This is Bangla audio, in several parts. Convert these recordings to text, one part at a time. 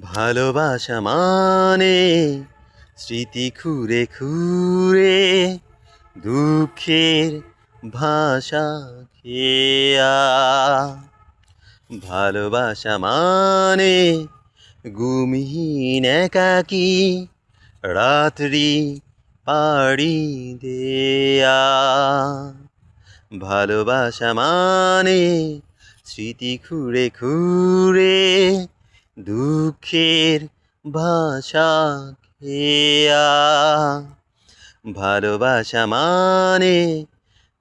ভালোবাসা মানে স্মৃতি খুঁড়ে খুঁড়ে দুঃখের ভাষা খেয়া। ভালোবাসা মানে গুমহীন একাকী রাত্রি পাড়ি দেয়া। ভালোবাসা মানে স্মৃতি খুঁড়ে খুঁড়ে দুঃখের ভাষা খেয়া। ভালোবাসা মানে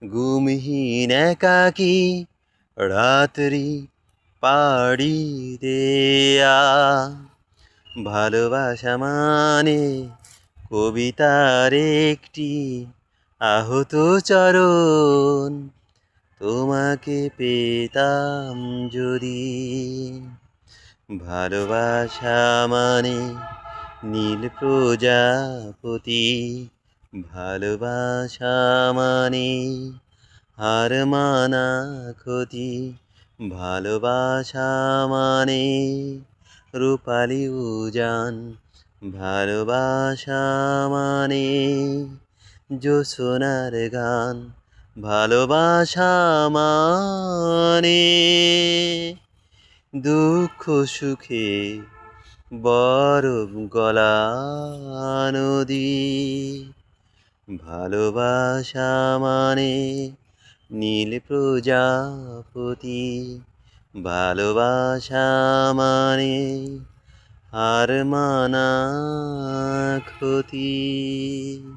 গুমহীন একাকী রাত্রি পাড়ি দেয়া। ভালোবাসা মানে কবিতার একটি আহত চরণ, তোমাকে পেতাম যদি। ভালোবাসা মানে নীল প্রজাপতি, ভালোবাসা মানে হার মানা ক্ষতি। ভালোবাসা মানে রূপালি উজান, ভালোবাসা মানে জ্যোৎস্নার গান। ভালোবাসা মানে দুঃখ সুখে বরফ গলা নদী। ভালোবাসা মানে নীল প্রজাপতি, ভালোবাসা মানে হার মানা ক্ষতি।